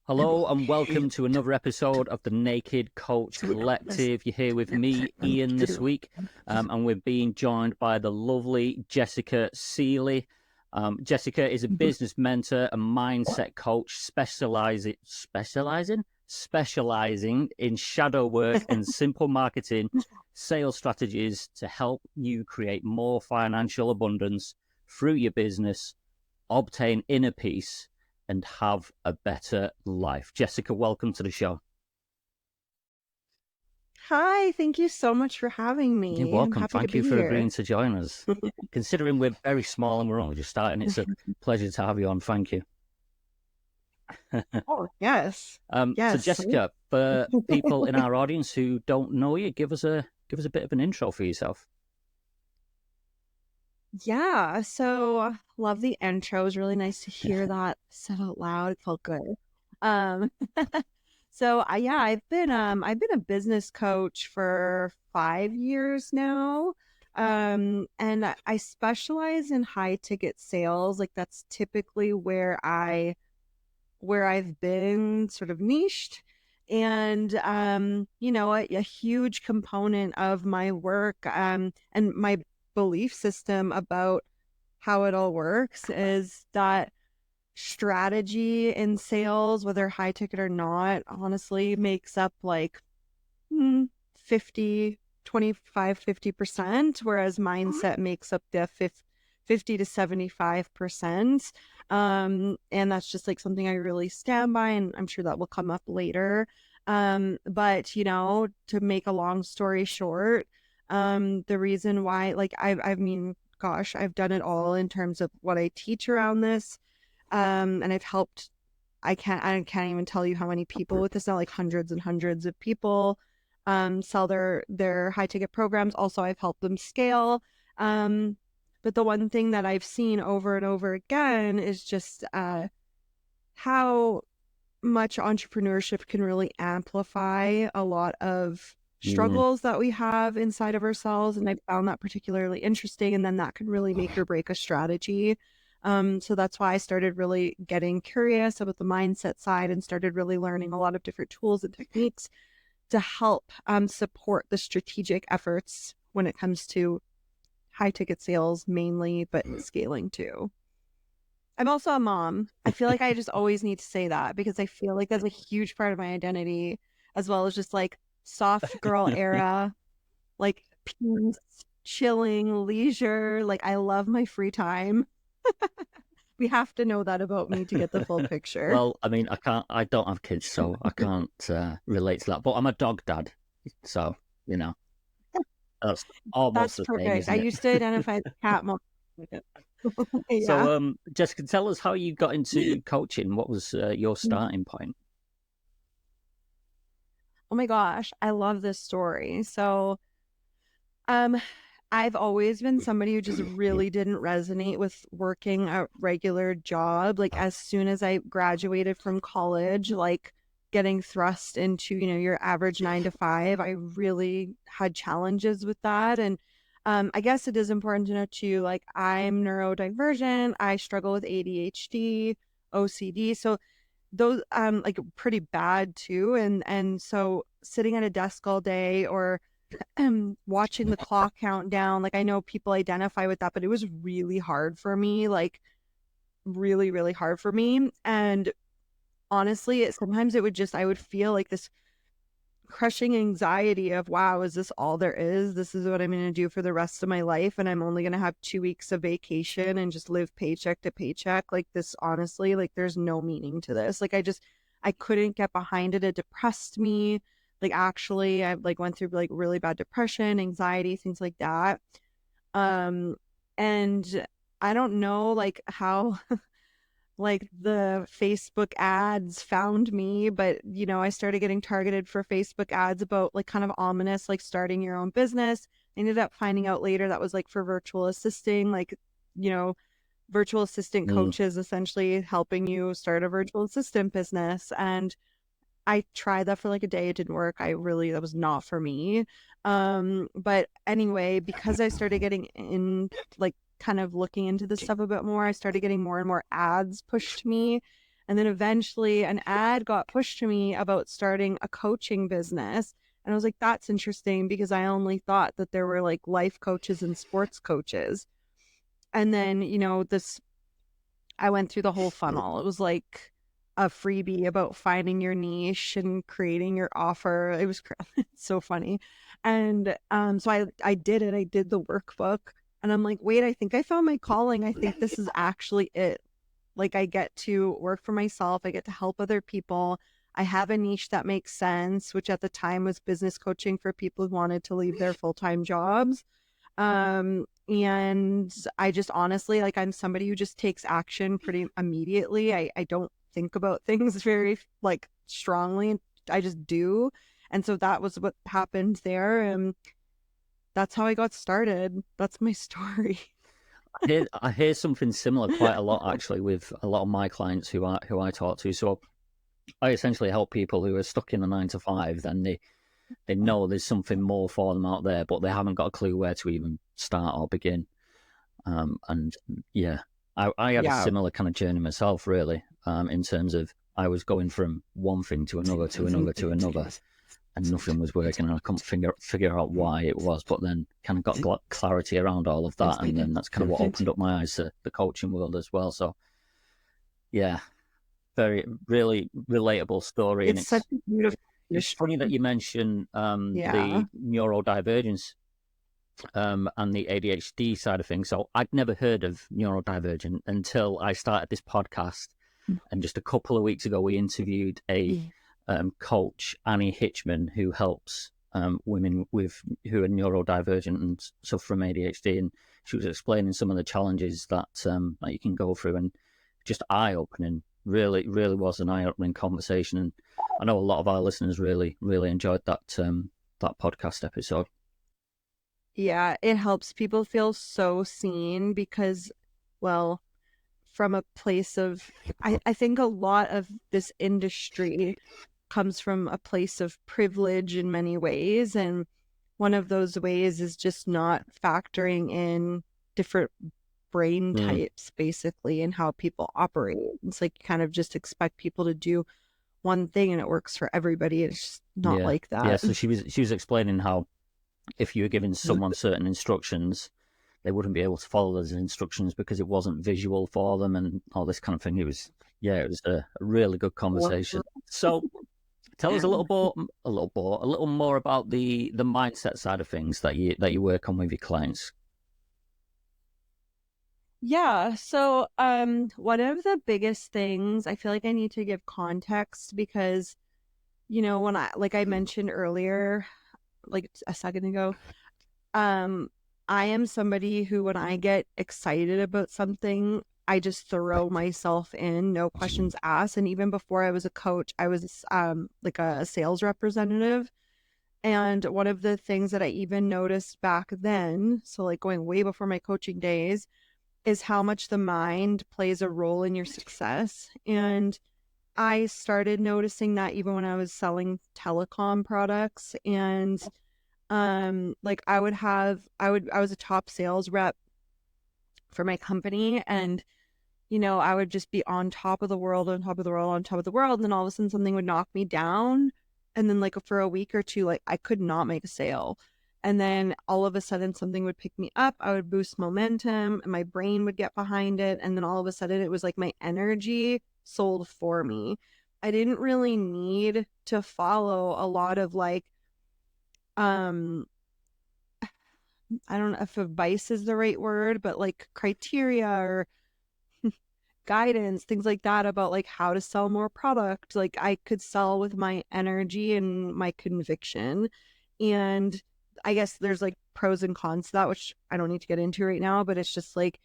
Hello and welcome to another episode of the Naked Coach Collective. You're here with me, Ian, this week, and we're being joined by the lovely Jessica Sealey. Jessica is a business mentor and mindset coach specializing in shadow work and simple marketing sales strategies to help you create more financial abundance through your business, obtain inner peace, and have a better life. Jessica, welcome to the show. Hi, thank you so much for having You're me. I'm welcome. happy to Thank you be for agreeing here. to join us. Considering we're very small and we're only just starting, it's a pleasure to have you on. Thank you. Oh, yes. So Yes. Jessica, for people in our audience who don't know you, give us a bit of an intro for yourself. Yeah, so love the intro. It was really nice to hear that said out loud. It felt good. Um I've been a business coach for 5 years now. And I specialize in high ticket sales. Like that's typically where I've been sort of niched. And, a huge component of my work and my belief system about how it all works is that strategy in sales, whether high ticket or not, honestly makes up like 50, 25, 50%, whereas mindset makes up the 50 to 75%. And that's just like something I really stand by, and I'm sure that will come up later. But to make a long story short, the reason why, like, I mean, gosh, I've done it all in terms of what I teach around this. And I've helped, I can't even tell you how many people with this now, like hundreds and hundreds of people sell their high ticket programs. Also, I've helped them scale. But the one thing that I've seen over and over again is just how much entrepreneurship can really amplify a lot of Mm, struggles that we have inside of ourselves. And I found that particularly interesting. And then that could really make or break a strategy. So that's why I started really getting curious about the mindset side and started really learning a lot of different tools and techniques to help support the strategic efforts when it comes to high ticket sales mainly, but scaling too. I'm also a mom. I feel like I just always need to say that because I feel like that's a huge part of my identity, as well as just like soft girl era, like peace, chilling, leisure. Like I love my free time. We have to know that about me to get the full picture. well, I mean, I don't have kids, so I can't relate to that. But I'm a dog dad, so you know that's almost That's the same, perfect. I isn't it? used to identify as cat mom. So, Yeah. Jessica, tell us how you got into coaching. What was your starting point? Oh my gosh, I love this story. So, um, I've always been somebody who just really didn't resonate with working a regular job. Like as soon as I graduated from college, like getting thrust into, your average 9 to 5, I really had challenges with that. And I guess it is important to know too, like I'm neurodivergent, I struggle with ADHD, OCD. So those like pretty bad too. And so sitting at a desk all day or watching the clock count down, like I know people identify with that, but it was really hard for me, like really, really hard for me. And honestly, sometimes I would feel like this crushing anxiety of, wow, is this all there is? This is what I'm going to do for the rest of my life. And I'm only going to have 2 weeks of vacation and just live paycheck to paycheck. Like this, honestly, like there's no meaning to this. I couldn't get behind it. It depressed me. Like actually, I like went through like really bad depression, anxiety, things like that. Um, and I don't know like how like the Facebook ads found me, but I started getting targeted for Facebook ads about like kind of ominous, like starting your own business. I ended up finding out later that was like for virtual assisting, like, you know, virtual assistant Mm, coaches essentially helping you start a virtual assistant business. And I tried that for like a day. It didn't work. That was not for me. But anyway, because I started getting like kind of looking into this stuff a bit more, I started getting more and more ads pushed to me. And then eventually an ad got pushed to me about starting a coaching business. And I was like, that's interesting, because I only thought that there were like life coaches and sports coaches. And then, I went through the whole funnel. It was like a freebie about finding your niche and creating your offer. It was so funny. And so I did it. I did the workbook, and I'm like, wait, I think I found my calling. I think this is actually it. Like, I get to work for myself. I get to help other people. I have a niche that makes sense, which at the time was business coaching for people who wanted to leave their full-time jobs. And I just honestly, like, I'm somebody who just takes action pretty immediately. I don't think about things very like strongly. I just do. And so that was what happened there. And that's how I got started. That's my story. I hear something similar quite a lot actually with a lot of my clients who I talk to. So I essentially help people who are stuck in a 9 to 5. Then they know there's something more for them out there, but they haven't got a clue where to even start or begin. And yeah, I had a similar kind of journey myself, really, in terms of I was going from one thing to another, and nothing was working, and I couldn't figure out why it was. But then kind of got clarity around all of that, and then that's kind of what opened up my eyes to the coaching world as well. So yeah, very really relatable story. It's such a beautiful. It's funny that you mentioned the neurodivergence and the ADHD side of things. So I'd never heard of neurodivergent until I started this podcast. And just a couple of weeks ago, we interviewed a coach, Annie Hitchman, who helps women who are neurodivergent and suffer from ADHD. And she was explaining some of the challenges that you can go through, and just eye-opening. Really was an eye-opening conversation. And I know a lot of our listeners really enjoyed that podcast episode. Yeah, it helps people feel so seen because, well, from a place of, I think a lot of this industry comes from a place of privilege in many ways. And one of those ways is just not factoring in different brain types, basically, and how people operate. It's like you kind of just expect people to do one thing and it works for everybody. It's just not like that. Yeah, so she was explaining how if you were giving someone certain instructions, they wouldn't be able to follow those instructions because it wasn't visual for them and all this kind of thing. It was a really good conversation. So tell us a little more about the mindset side of things that you work on with your clients. Yeah, so one of the biggest things, I feel like I need to give context because, when I mentioned earlier, like a second ago, I am somebody who, when I get excited about something, I just throw myself in, no questions asked. And even before I was a coach, I was like a sales representative. And one of the things that I even noticed back then, so like going way before my coaching days, is how much the mind plays a role in your success. And I started noticing that even when I was selling telecom products. And like I was a top sales rep for my company, and I would just be on top of the world, on top of the world, on top of the world, and then all of a sudden something would knock me down, and then like for a week or two, like I could not make a sale. And then all of a sudden something would pick me up, I would boost momentum, and my brain would get behind it, and then all of a sudden it was like my energy sold for me. I didn't really need to follow a lot of like I don't know if advice is the right word, but like criteria or guidance, things like that about like how to sell more product. Like I could sell with my energy and my conviction. And I guess there's like pros and cons to that, which I don't need to get into right now, but it's just like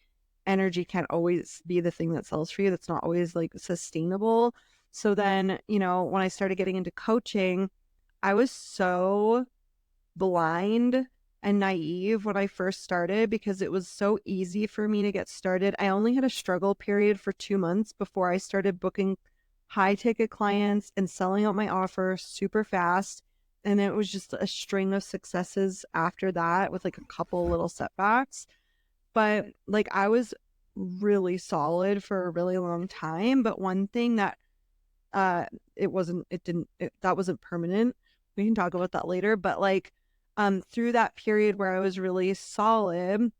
energy can't always be the thing that sells for you. That's not always like sustainable. So then, when I started getting into coaching, I was so blind and naive when I first started because it was so easy for me to get started. I only had a struggle period for 2 months before I started booking high ticket clients and selling out my offer super fast. And it was just a string of successes after that with like a couple little setbacks. But like I was really solid for a really long time. But one thing that that wasn't permanent. We can talk about that later. But like through that period where I was really solid,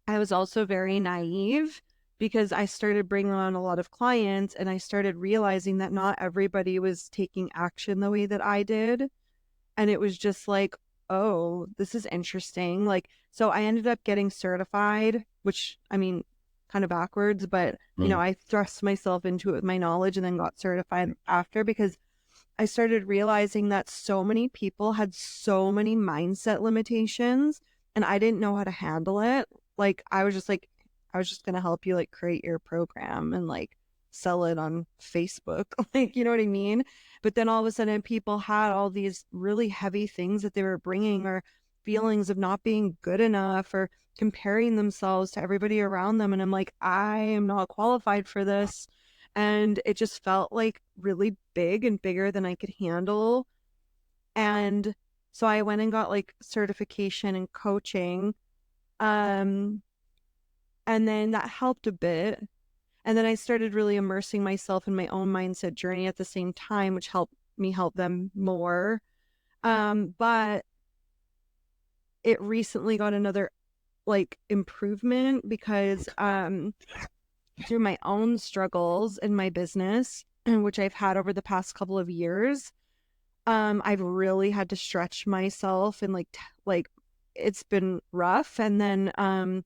I was also very naive because I started bringing on a lot of clients and I started realizing that not everybody was taking action the way that I did. And it was just like, oh, this is interesting. Like, so I ended up getting certified, which I mean, kind of backwards, but you know, I thrust myself into it with my knowledge and then got certified after because I started realizing that so many people had so many mindset limitations and I didn't know how to handle it. Like, I was just going to help you like create your program and like sell it on Facebook. Like, you know what I mean? But then all of a sudden, people had all these really heavy things that they were bringing or feelings of not being good enough or comparing themselves to everybody around them. And I'm like, I am not qualified for this. And it just felt like really big and bigger than I could handle. And so I went and got like certification and coaching. Um, and then that helped a bit. And then I started really immersing myself in my own mindset journey at the same time, which helped me help them more. But it recently got another like improvement because through my own struggles in my business, which I've had over the past couple of years, I've really had to stretch myself and like it's been rough. And then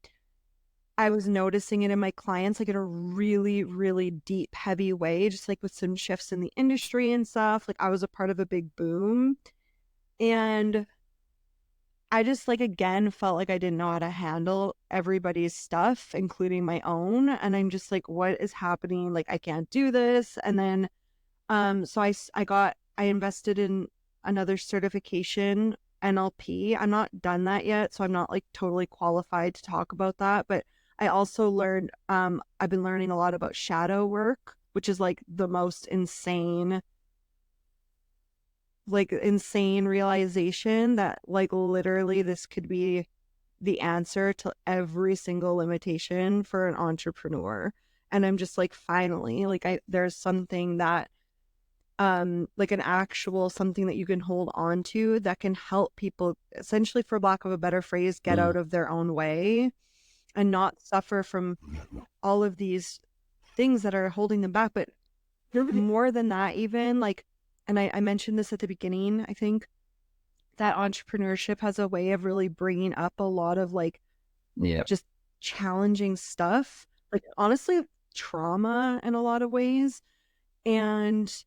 I was noticing it in my clients like in a really, really deep, heavy way, just like with some shifts in the industry and stuff. Like I was a part of a big boom. And I just like again felt like I didn't know how to handle everybody's stuff, including my own. And I'm just like, what is happening? Like I can't do this. And then so I invested in another certification, NLP. I'm not done that yet, so I'm not like totally qualified to talk about that, but I also learned I've been learning a lot about shadow work, which is like the most insane realization that like literally this could be the answer to every single limitation for an entrepreneur. And I'm just like finally like there's something that like an actual something that you can hold on to that can help people essentially, for lack of a better phrase, get out of their own way and not suffer from all of these things that are holding them back. But more than that, even like, and I mentioned this at the beginning, I think that entrepreneurship has a way of really bringing up a lot of like just challenging stuff, like honestly trauma in a lot of ways. And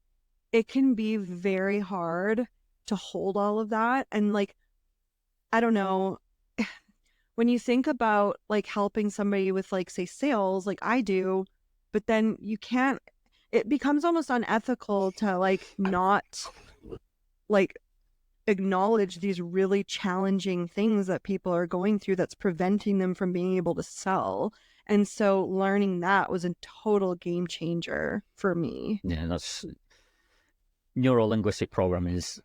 it can be very hard to hold all of that. And like, I don't know, when you think about like helping somebody with like, say, sales, like I do, but then you can't, it becomes almost unethical to like not like acknowledge these really challenging things that people are going through that's preventing them from being able to sell. And so learning that was a total game changer for me. Yeah, that's neuro-linguistic programming is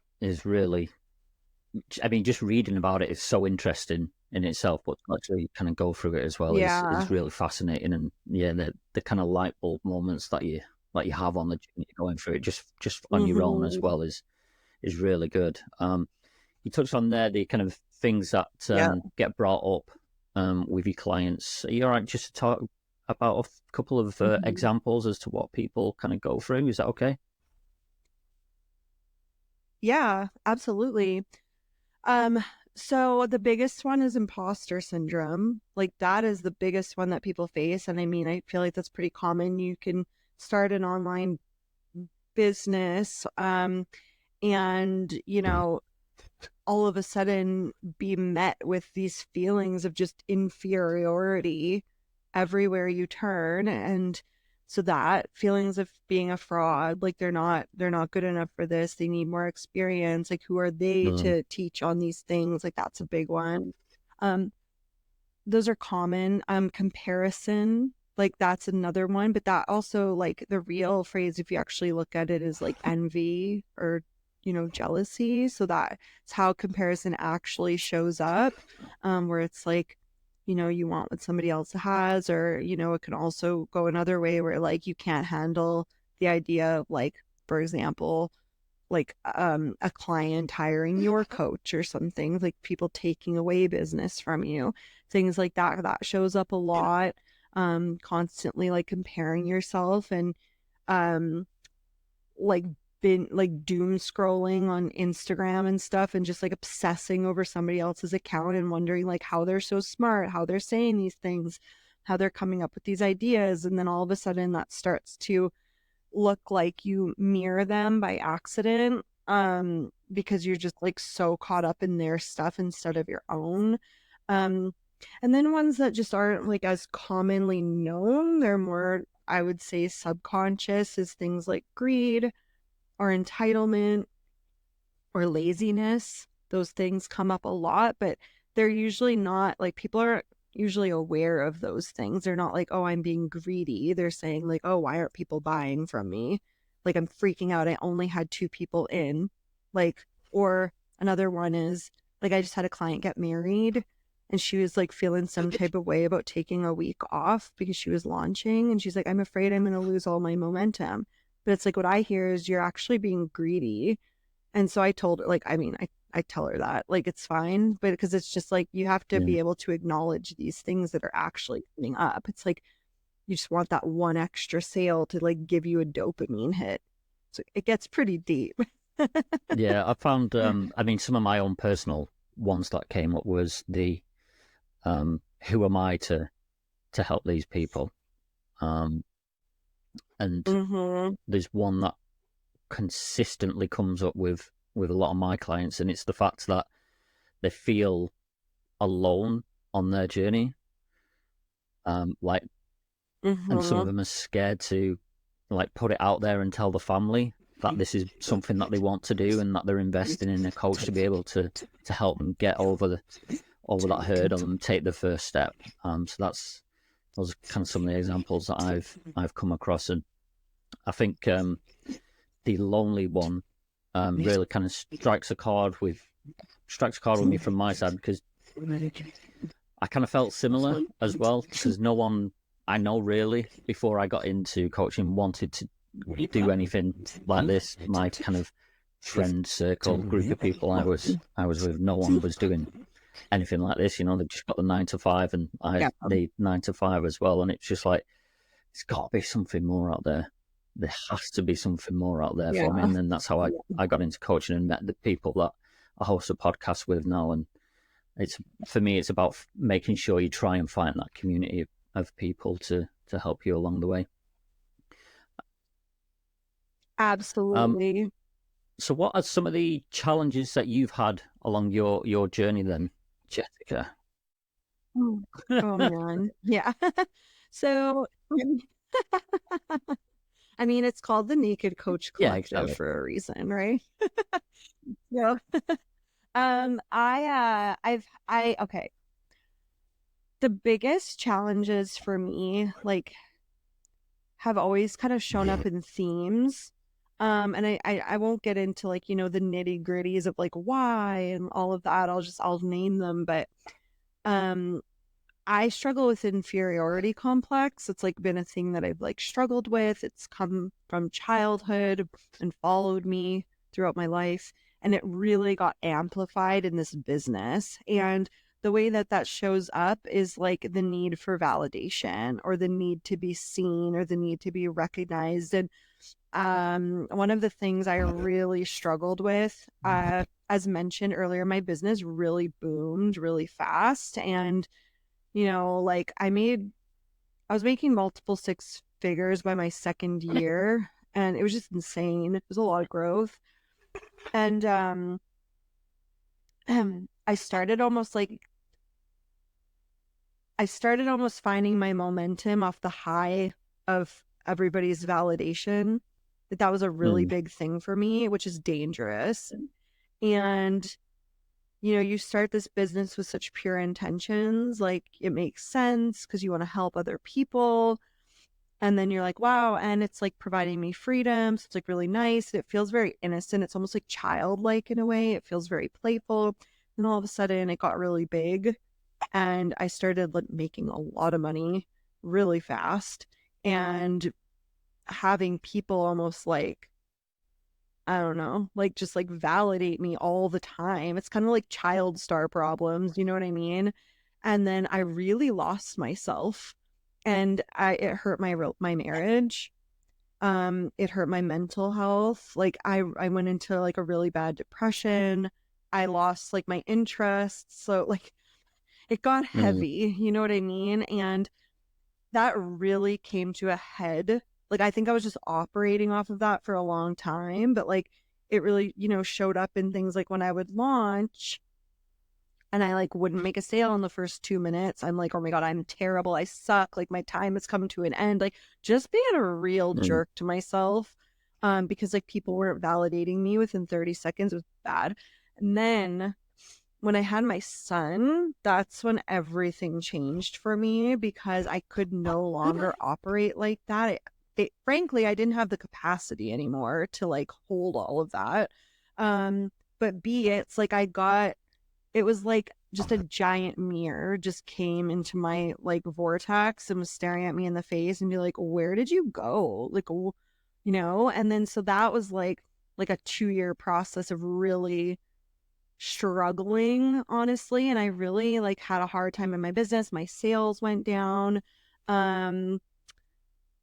really, I mean, just reading about it is so interesting in itself, but to actually kind of go through it as well is really fascinating. And yeah, the kind of light bulb moments that you have on the journey going through it just on your own as well is really good. You touched on there the kind of things that get brought up with your clients. Are you all right just to talk about a couple of examples as to what people kind of go through? Is that okay? Yeah, absolutely. So the biggest one is imposter syndrome. Like that is the biggest one that people face. And I mean, I feel like that's pretty common. You can start an online business, and, you know, all of a sudden be met with these feelings of just inferiority everywhere you turn. And so that feelings of being a fraud, like they're not good enough for this, they need more experience, like who are they to teach on these things, like that's a big one. Those are common. Comparison, like that's another one, but that also, like the real phrase if you actually look at it, is like envy or, you know, jealousy. So that's how comparison actually shows up, where it's like, you want what somebody else has, or, it can also go another way where like you can't handle the idea of like, for example, like a client hiring your coach or something, like people taking away business from you, things like that shows up a lot. Constantly like comparing yourself and um like been like doom scrolling on Instagram and stuff, and just like obsessing over somebody else's account and wondering like how they're so smart, how they're saying these things, how they're coming up with these ideas, and then all of a sudden that starts to look like you mirror them by accident, because you're just like so caught up in their stuff instead of your own. um and then ones that just aren't like as commonly known, they're more, I would say, subconscious, is things like greed or entitlement or laziness. Those things come up a lot, but they're usually not like, people are usually aware of those things. They're not like, oh, I'm being greedy. They're saying like, oh, why aren't people buying from me? Like, I'm freaking out. I only had 2 people in. Like, or another one is like, I just had a client get married and she was like feeling some type of way about taking a week off because she was launching. And she's like, I'm afraid I'm going to lose all my momentum. But it's like, what I hear is you're actually being greedy. And so I told her, like, I mean, I tell her that, like, it's fine, but because it's just like, you have to Yeah. be able to acknowledge these things that are actually coming up. It's like, you just want that one extra sale to like give you a dopamine hit. So it gets pretty deep. Yeah, I found, I mean, some of my own personal ones that came up was the, who am I to help these people? Um, and Mm-hmm. there's one that consistently comes up with a lot of my clients, and it's the fact that they feel alone on their journey. Like, and some of Mm-hmm. them are scared to like put it out there and tell the family that this is something that they want to do and that they're investing in a coach to be able to help them get over that hurdle and take the first step. So those are kind of some of the examples that I've come across, and I think the lonely one really kind of strikes a chord with me from my side, because I kind of felt similar as well, because no one I know really before I got into coaching wanted to do anything like this. My kind of friend circle, group of people I was with, no one was doing anything like this. They've just got the 9 to 5, and I Yeah. need 9 to 5 as well. And it's just like, it's got to be something more out there. There has to be something more out there for me. Yeah. And then that's how I got into coaching and met the people that I host a podcast with now. And it's, for me, it's about making sure you try and find that community of people to help you along the way. Um, Absolutely. so what are some of the challenges that you've had along your journey then, Jessica? Oh, oh man. Yeah. So, I mean, it's called the Naked Coach Yeah, Collective exactly. for a reason, right? Yeah. Okay. The biggest challenges for me, like, have always kind of shown up in themes. And I won't get into like, the nitty gritties of like why and all of that. I'll name them, but um I struggle with inferiority complex. It's like been a thing that I've like struggled with. It's come from childhood and followed me throughout my life. And it really got amplified in this business. And the way that that shows up is like the need for validation, or the need to be seen, or the need to be recognized. And one of the things I really struggled with, as mentioned earlier, my business really boomed really fast. And like I was making multiple 6 figures by my second year, and it was just insane. It was a lot of growth. And I started almost like I started almost finding my momentum off the high of everybody's validation. That was a really Mm, big thing for me, which is dangerous. And you start this business with such pure intentions, like it makes sense because you want to help other people. And then you're like, wow. And it's like providing me freedom. So it's like really nice. It feels very innocent. It's almost like childlike in a way. It feels very playful. And all of a sudden it got really big. and I started like making a lot of money really fast and having people almost like, I don't know, like just like validate me all the time. It's kind of like child star problems, you know what I mean? And then I really lost myself, and it hurt my marriage. It hurt my mental health. Like I went into like a really bad depression. I lost like my interests. So like it got Mm. heavy, you know what I mean? And that really came to a head. Like I think I was just operating off of that for a long time, but like it really, showed up in things like when I would launch and I like wouldn't make a sale in the first 2 minutes. I'm like, oh my God, I'm terrible. I suck. Like my time has come to an end. Like just being a real Mm. jerk to myself. Because like people weren't validating me within 30 seconds was bad. And then when I had my son, that's when everything changed for me because I could no longer operate like that. Frankly, I didn't have the capacity anymore to like hold all of that. But B, it's like it was like just a giant mirror just came into my like vortex and was staring at me in the face and be like, where did you go? Like, and then so that was like a 2-year process of really struggling, honestly. And I really like had a hard time in my business. My sales went down. Um,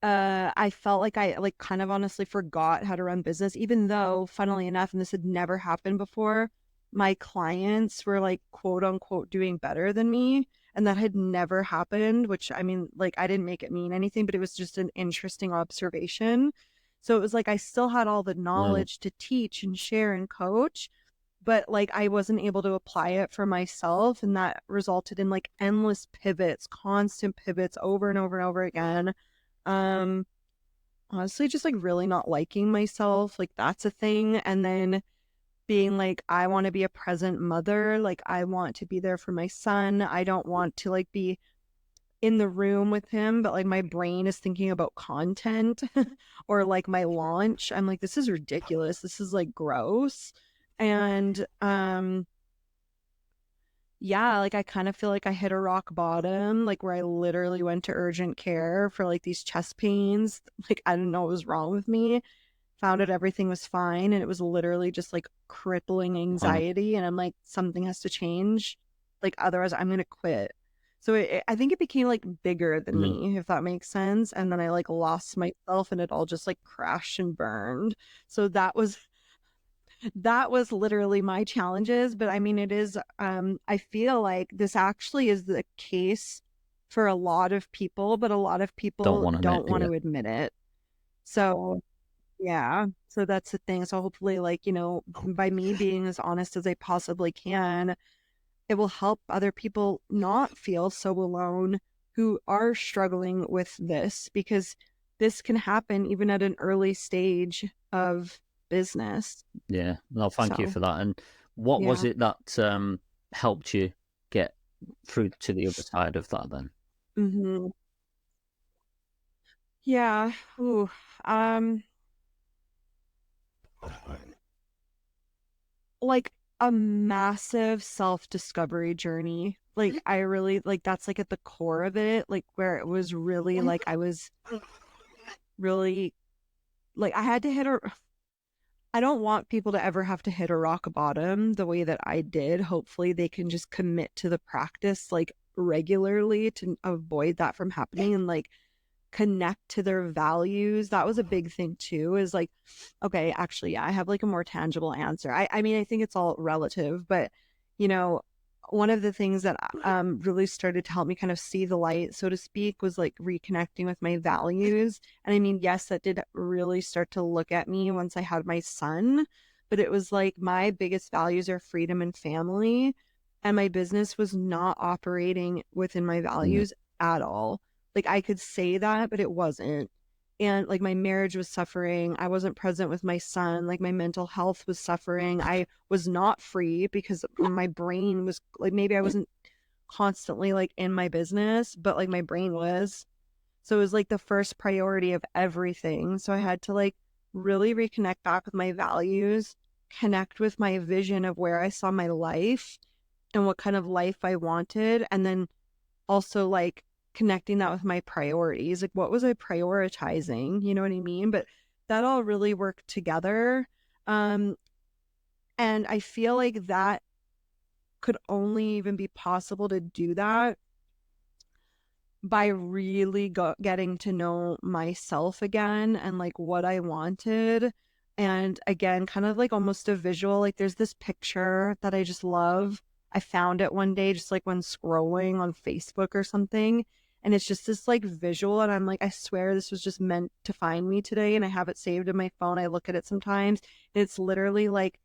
I felt like I like kind of honestly forgot how to run business, even though, funnily enough, and this had never happened before, my clients were like quote unquote doing better than me. And that had never happened, which I mean, like I didn't make it mean anything, but it was just an interesting observation. So it was like I still had all the Mm. knowledge to teach and share and coach, but like I wasn't able to apply it for myself. And that resulted in like endless pivots, constant pivots over and over and over again. Um, Honestly, just like really not liking myself, like that's a thing. And then being like, I want to be a present mother, like I want to be there for my son. I don't want to like be in the room with him, but like my brain is thinking about content or like my launch. I'm like, this is ridiculous. This is like gross. And yeah, like I kind of feel like I hit a rock bottom, like where I literally went to urgent care for like these chest pains. Like I didn't know what was wrong with me. Found out everything was fine, and it was literally just like crippling Wow. anxiety. And I'm like, something has to change. Like otherwise, I'm gonna quit. So I think it became like bigger than Mm. me, if that makes sense. And then I like lost myself, and it all just like crashed and burned. So that was literally my challenges. But I mean, it is, I feel like this actually is the case for a lot of people, but a lot of Don't people want to admit, don't want yeah. to admit it. So yeah, so that's the thing. So hopefully, like, by me being as honest as I possibly can, it will help other people not feel so alone who are struggling with this, because this can happen even at an early stage of business. Yeah. No, thank you So for that. And what was yeah. it that helped you get through to the other side of that then? hmm Yeah. Ooh. Um, like a massive self-discovery journey. Like I really like that's like at the core of it, like where it was really like I was really like I had to hit a I don't want people to ever have to hit a rock bottom the way that I did. Hopefully they can just commit to the practice like regularly to avoid that from happening, and like connect to their values. That was a big thing too, is like, okay, actually, yeah, I have like a more tangible answer. I mean, I think it's all relative, but you know, one of the things that really started to help me kind of see the light, so to speak, was like reconnecting with my values. And I mean, yes, that did really start to look at me once I had my son, but it was like my biggest values are freedom and family. And my business was not operating within my Mm. values at all. Like I could say that, but it wasn't. And like my marriage was suffering. I wasn't present with my son. Like my mental health was suffering. I was not free because my brain was like, maybe I wasn't constantly like in my business, but like my brain was. So it was like the first priority of everything. So I had to like really reconnect back with my values, connect with my vision of where I saw my life, and what kind of life I wanted. And then also like connecting that with my priorities. Like, what was I prioritizing? You know what I mean? But that all really worked together. Um, and I feel like that could only even be possible to do that by really getting to know myself again and like what I wanted. And again, kind of like almost a visual, like there's this picture that I just love. I found it one day, just like when scrolling on Facebook or something. And it's just this like visual. And I'm like, I swear this was just meant to find me today. And I have it saved in my phone. I look at it sometimes. It's literally like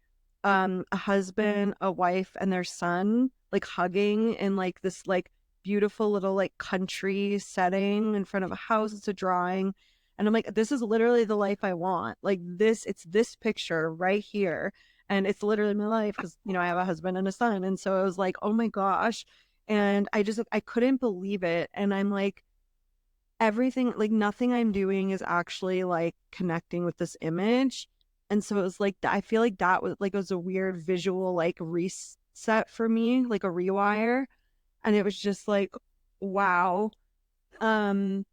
a husband, a wife, and their son like hugging in like this like beautiful little like country setting in front of a house. It's a drawing. And I'm like, this is literally the life I want. Like this, it's this picture right here. And it's literally my life because, you know, I have a husband and a son. And so I was like, oh my gosh. And I couldn't believe it. And I'm like, everything, like nothing I'm doing is actually like connecting with this image. And so it was like, I feel like that was like, it was a weird visual like reset for me, like a rewire. And it was just like, wow. Um,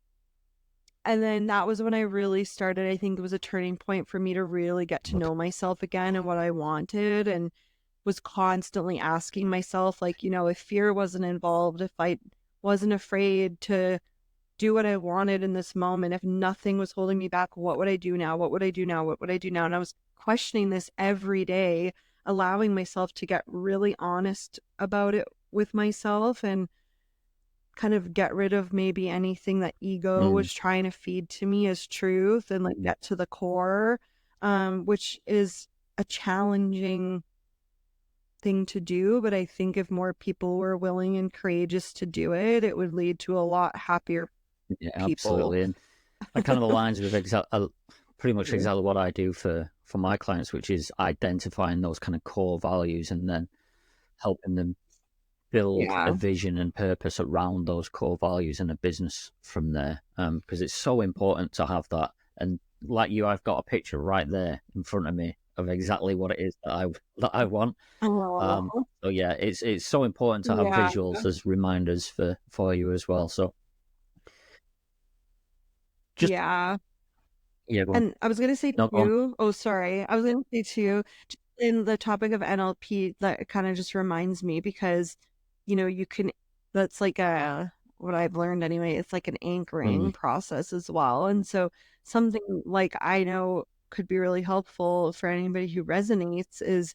and then that was when I really started, I think it was a turning point for me to really get to know myself again and what I wanted, and was constantly asking myself, like, you know, if fear wasn't involved, if I wasn't afraid to do what I wanted in this moment, if nothing was holding me back, what would I do now? What would I do now? What would I do now? And I was questioning this every day, allowing myself to get really honest about it with myself and kind of get rid of maybe anything that ego Mm. was trying to feed to me as truth and like get to the core, which is a challenging thing to do. But I think if more people were willing and courageous to do it, it would lead to a lot happier Yeah, people. absolutely. And that kind of aligns with pretty much Yeah. exactly what I do for my clients, which is identifying those kind of core values and then helping them build a Yeah. vision and purpose around those core values and a business from there. Because it's so important to have that. And like you, I've got a picture right there in front of me of exactly what it is that I want. Oh, So yeah, it's so important to have yeah. visuals as reminders for you as well. So just Yeah. yeah, go on. And I was going to say No, go on. too, oh, sorry. I was going to say too, in the topic of NLP, that kind of just reminds me because, you know, you can, that's like what I've learned anyway, it's like an Mm, anchoring process as well. And so something like I know could be really helpful for anybody who resonates is,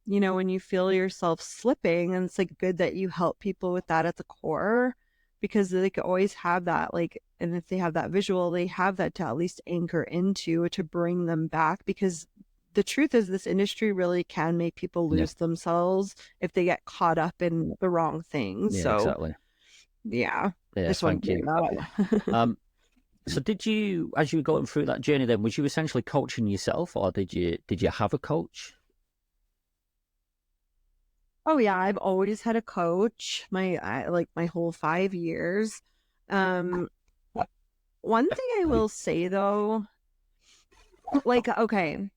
you know, when you feel yourself slipping, and it's like good that you help people with that at the core because they could always have that, like, and if they have that visual, they have that to at least anchor into to bring them back, because the truth is this industry really can make people yeah, lose themselves if they get caught up in the wrong things. yeah, So exactly. yeah, I Yeah, just wanted to thank you. bring that up. So did you, as you were going through that journey, then was you essentially coaching yourself, or did you have a coach? Oh yeah, I've always had a coach, like my whole 5 years. Um, one thing I will say though, like, okay,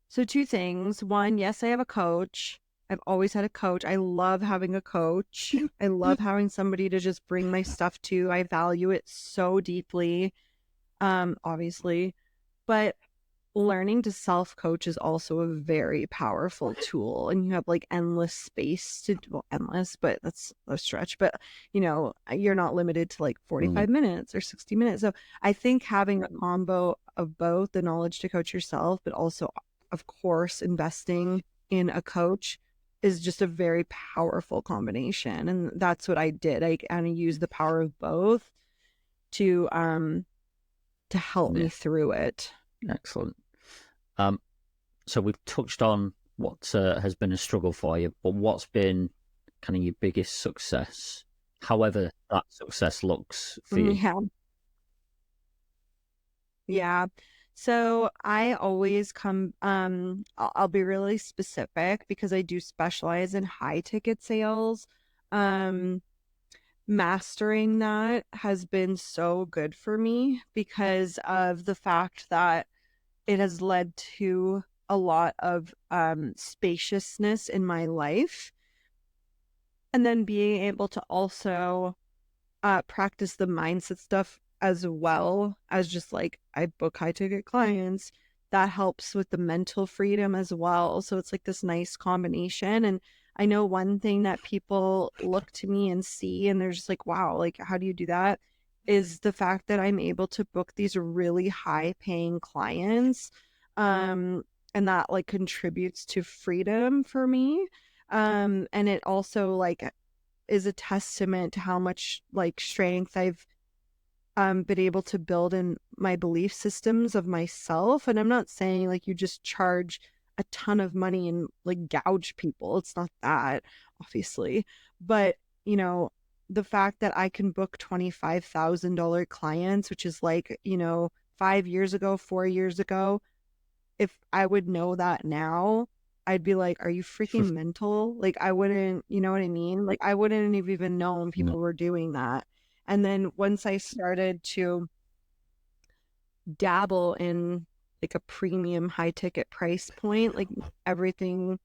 so two things. One, yes, I have a coach. I've always had a coach. I love having a coach. I love having somebody to just bring my stuff to. I value it so deeply, obviously. But learning to self-coach is also a very powerful tool, and you have like endless space to, well, endless, but that's a stretch, but you know, you're not limited to like Mm, 45 minutes or 60 minutes. So I think having a combo of both the knowledge to coach yourself, but also of course investing in a coach is just a very powerful combination. And that's what I did. I kind of used the power of both to help yeah, me through it. excellent. Um, so we've touched on what has been a struggle for you, but what's been kind of your biggest success, however that success looks for you? Yeah. Yeah. So I always come, I'll be really specific because I do specialize in high ticket sales. Um, Mastering that has been so good for me because of the fact that it has led to a lot of spaciousness in my life. And then being able to also practice the mindset stuff as well as just like I book high ticket clients. That helps with the mental freedom as well. So it's like this nice combination. And I know one thing that people look to me and see, and they're just like, wow, like, how do you do that? Is the fact that I'm able to book these really high paying clients. And that like contributes to freedom for me. And it also like is a testament to how much like strength I've been able to build in my belief systems of myself. And I'm not saying like you just charge a ton of money and like gouge people. It's not that, obviously. But, you know, the fact that I can book $25,000 clients, which is like, 5 years ago, 4 years ago, if I would know that now, I'd be like, are you freaking mental? Like, I wouldn't, you know what I mean? Like, I wouldn't have even known No. people were doing that. And then once I started to dabble in like a premium high ticket price point, like everything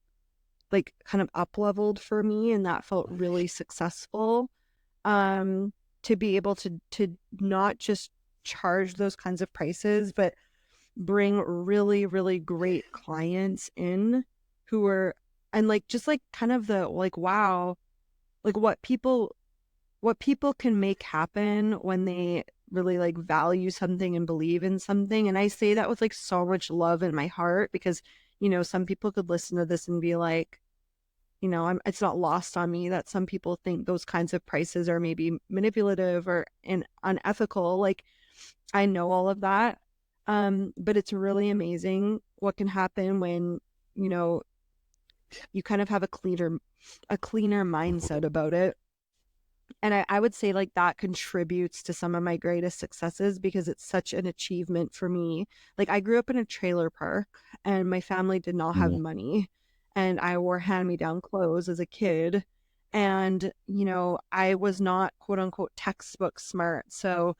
like kind of up leveled for me, and that felt really successful. To be able to not just charge those kinds of prices, but bring really, really great clients in who are, and like just like kind of the like, wow, like what people can make happen when they really like value something and believe in something. And I say that with like so much love in my heart because, some people could listen to this and be like, it's not lost on me that some people think those kinds of prices are maybe manipulative or unethical. Like, I know all of that. But it's really amazing what can happen when, you kind of have a cleaner mindset about it. And I would say like that contributes to some of my greatest successes because it's such an achievement for me. Like I grew up in a trailer park and my family did not have Yeah. money and I wore hand-me-down clothes as a kid. And, I was not quote unquote textbook smart. So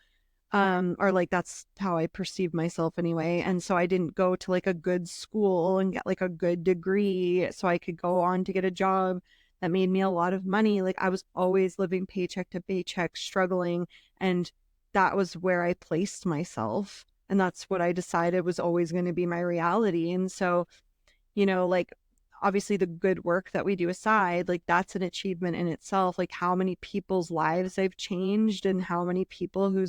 or like that's how I perceive myself anyway. And so I didn't go to like a good school and get like a good degree so I could go on to get a job that made me a lot of money. Like I was always living paycheck to paycheck, struggling, and that was where I placed myself. And that's what I decided was always going to be my reality. And so, like obviously the good work that we do aside, like that's an achievement in itself. Like how many people's lives I've changed and how many people who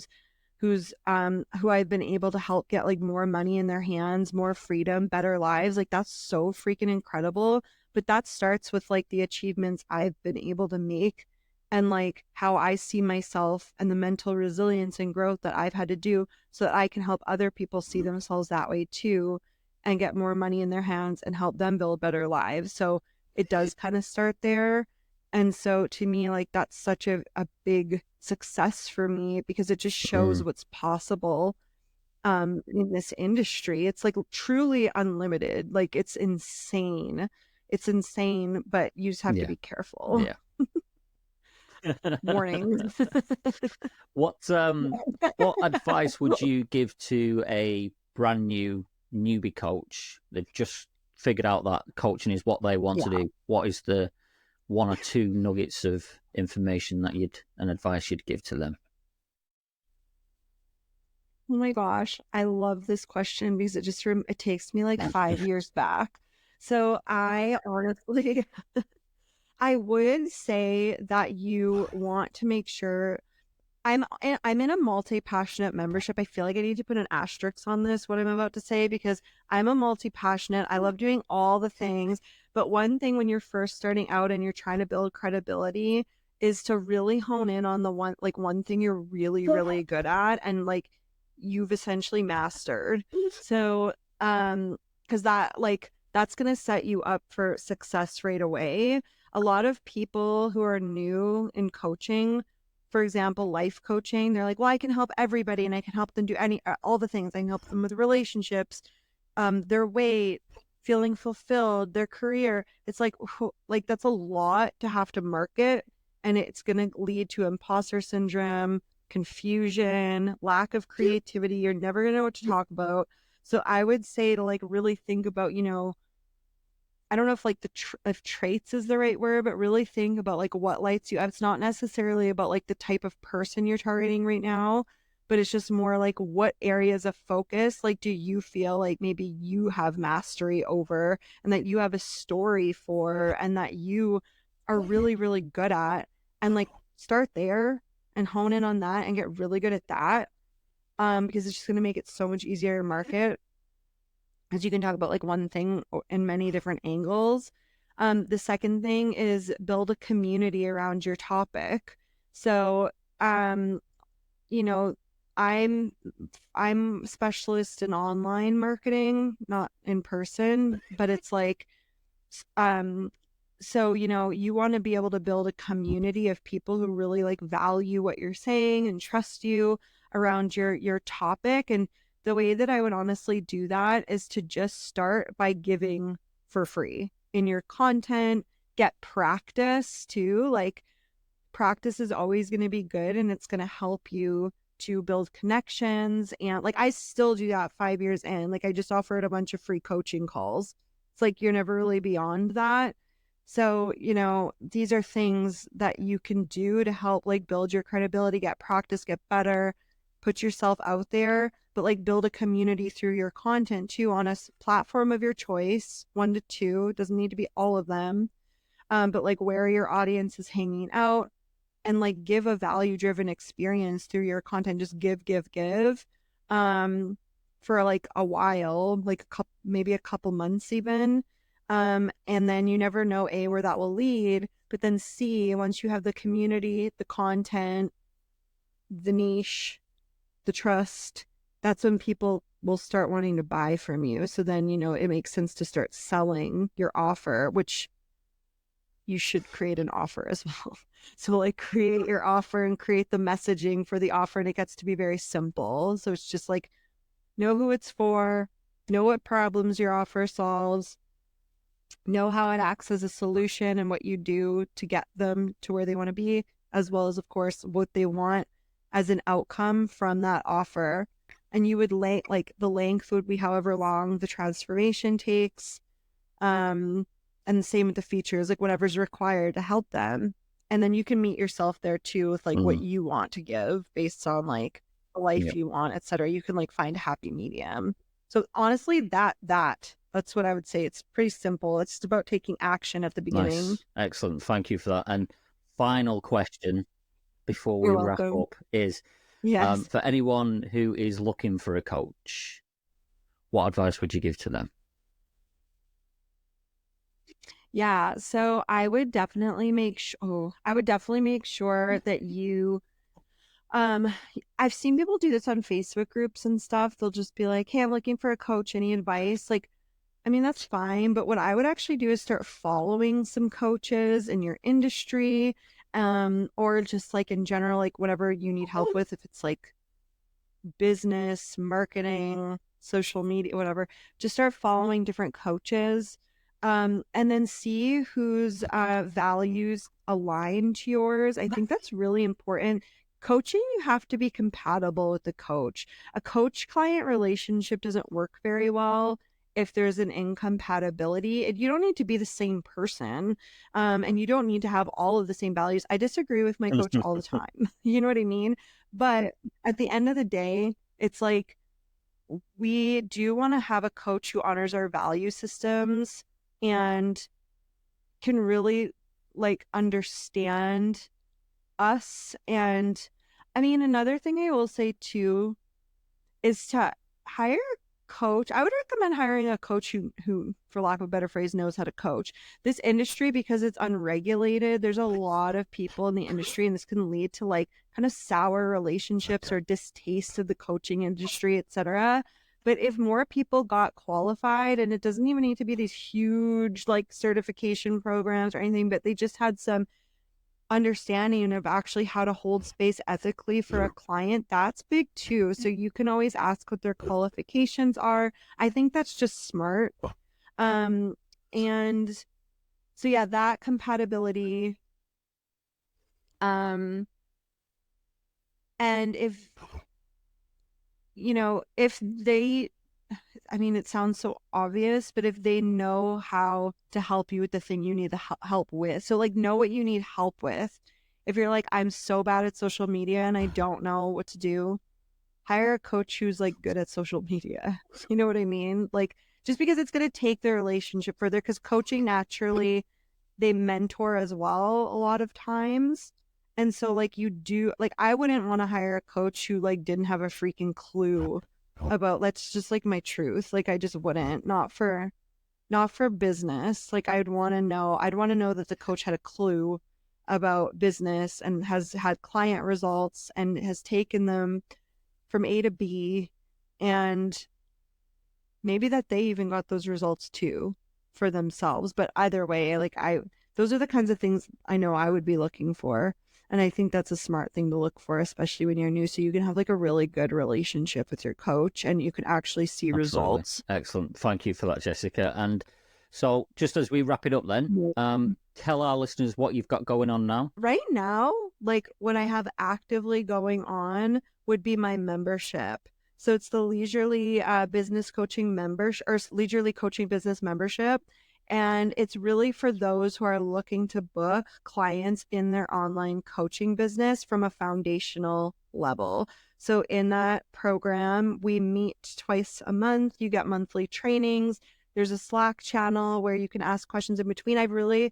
I've been able to help get like more money in their hands, more freedom, better lives. Like that's so freaking incredible. But that starts with like the achievements I've been able to make and like how I see myself and the mental resilience and growth that I've had to do so that I can help other people see themselves that way too and get more money in their hands and help them build better lives. So it does kind of start there. And so to me, like that's such a big success for me because it just shows Mm. what's possible in this industry. It's like truly unlimited. Like it's insane. It's insane, but you just have to Yeah. be careful. Yeah. Warning. What what advice would you give to a brand new newbie coach? They've just figured out that coaching is what they want to Yeah. do. What is the one or two nuggets of information that and advice you'd give to them? Oh my gosh, I love this question because it takes me like 5 years back. So I honestly, I would say that you want to make sure I'm in a multi-passionate membership. I feel like I need to put an asterisk on this, what I'm about to say, because I'm a multi-passionate. I love doing all the things. But one thing when you're first starting out and you're trying to build credibility is to really hone in on the one thing you're really, really good at and like you've essentially mastered. So, because that's gonna set you up for success right away. A lot of people who are new in coaching, for example, life coaching, they're like, well, I can help everybody and I can help them do all the things. I can help them with relationships, their weight, feeling fulfilled, their career. It's like that's a lot to have to market and it's going to lead to imposter syndrome, confusion, lack of creativity. You're never going to know what to talk about. So I would say to like really think about, I don't know if like if traits is the right word, but really think about like what lights you up. It's not necessarily about like the type of person you're targeting right now, but it's just more like what areas of focus like do you feel like maybe you have mastery over and that you have a story for and that you are really, really good at, and like start there and hone in on that and get really good at that. Because it's just going to make it so much easier to market because you can talk about like one thing in many different angles. The second thing is build a community around your topic. So, um, you know, I'm I'm specialist in online marketing, not in person, but it's like, um, so you want to be able to build a community of people who really like value what you're saying and trust you around your topic. And the way that I would honestly do that is to just start by giving for free in your content, get practice too. Like practice is always going to be good and it's going to help you to build connections. And like I still do that 5 years in. Like I just offered a bunch of free coaching calls. It's like you're never really beyond that. So, these are things that you can do to help like build your credibility, get practice, get better, put yourself out there, but like build a community through your content too on a platform of your choice, 1 to 2, doesn't need to be all of them. But like where your audience is hanging out, and like give a value driven experience through your content. Just give for like a while, like maybe a couple months even. And then you never know where that will lead, but then once you have the community, the content, the niche, the trust, that's when people will start wanting to buy from you. So then it makes sense to start selling your offer, which you should create an offer as well. So like create your offer and create the messaging for the offer, and it gets to be very simple. So it's just like know who it's for, know what problems your offer solves, know how it acts as a solution and what you do to get them to where they want to be, as well as of course what they want as an outcome from that offer. And you would like the length would be however long the transformation takes. And the same with the features, like whatever's required to help them. And then you can meet yourself there too with like what you want to give based on like the life you want, etc. You can like find a happy medium. So honestly, that's what I would say. It's pretty simple. It's just about taking action at the beginning. Nice. Excellent. Thank you for that. And final question before we You're wrap welcome. up is Yes. for anyone who is looking for a coach, what advice would you give to them? Yeah, so I would definitely make sure that you I've seen people do this on Facebook groups and stuff. They'll just be like, "Hey, I'm looking for a coach. Any advice?" Like, I mean, that's fine, but what I would actually do is start following some coaches in your industry, or just like in general, like whatever you need help with, if it's like business, marketing, social media, whatever, just start following different coaches, and then see whose values align to yours. I think that's really important. Coaching, you have to be compatible with the coach. A coach client relationship doesn't work very well if there's an incompatibility. And you don't need to be the same person, and you don't need to have all of the same values. I disagree with my coach all the time. You know what I mean? But at the end of the day, it's like we do want to have a coach who honors our value systems and can really like understand us. And I mean, another thing I will say too is to hire a coach. I would recommend hiring a coach who, for lack of a better phrase, knows how to coach. This industry, because it's unregulated, there's a lot of people in the industry, and this can lead to like kind of sour relationships or distaste of the coaching industry, etc. But if more people got qualified, and it doesn't even need to be these huge like certification programs or anything, but they just had some understanding of actually how to hold space ethically for a client, that's big too. So you can always ask what their qualifications are. I think that's just smart. And so yeah, that compatibility. Um, and if they I mean, it sounds so obvious, but if they know how to help you with the thing you need the help with, so like know what you need help with. If you're like, I'm so bad at social media and I don't know what to do, hire a coach who's like good at social media. You know what I mean? Like, just because it's going to take the relationship further, because coaching naturally, they mentor as well a lot of times. And so like you do, like I wouldn't want to hire a coach who like didn't have a freaking clue about, let's just like my truth. Like I just wouldn't, not for business. Like I'd want to know that the coach had a clue about business and has had client results and has taken them from A to B, and maybe that they even got those results too for themselves. But either way, like those are the kinds of things I know I would be looking for. And I think that's a smart thing to look for, especially when you're new. So you can have like a really good relationship with your coach and you can actually see Absolutely. results. Excellent. Thank you for that, Jessica. And so just as we wrap it up then, tell our listeners what you've got going on now. Right now, like what I have actively going on would be my membership. So it's the Leisurely Business Coaching membership, or Leisurely Coaching Business membership. And it's really for those who are looking to book clients in their online coaching business from a foundational level. So in that program, we meet twice a month. You get monthly trainings. There's a Slack channel where you can ask questions in between. I've really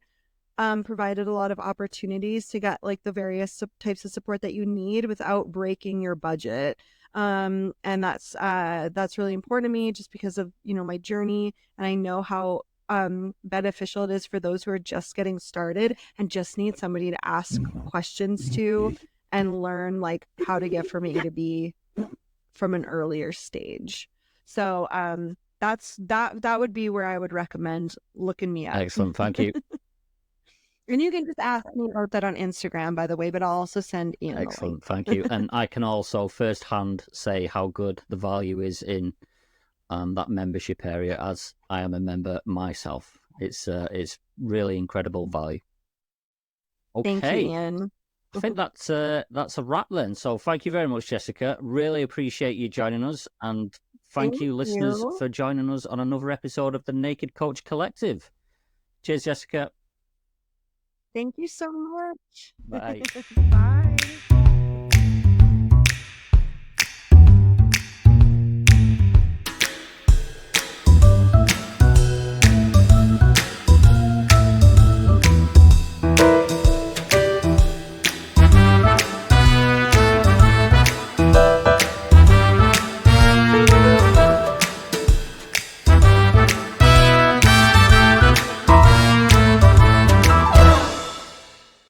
provided a lot of opportunities to get like the various types of support that you need without breaking your budget. And that's really important to me just because of, you know, my journey. And I know how beneficial it is for those who are just getting started and just need somebody to ask questions to and learn like how to get from A to B from an earlier stage. So that would be where I would recommend looking me up. Excellent. Thank you. And you can just ask me about that on Instagram, by the way, but I'll also send Ian. Excellent. Thank you. And I can also firsthand say how good the value is in that membership area, as I am a member myself. It's really incredible value. Okay. Thank you, Ian. I think that's a wrap then. So thank you very much, Jessica. Really appreciate you joining us. And thank you, listeners, for joining us on another episode of the Naked Coach Collective. Cheers, Jessica. Thank you so much. Bye. Bye.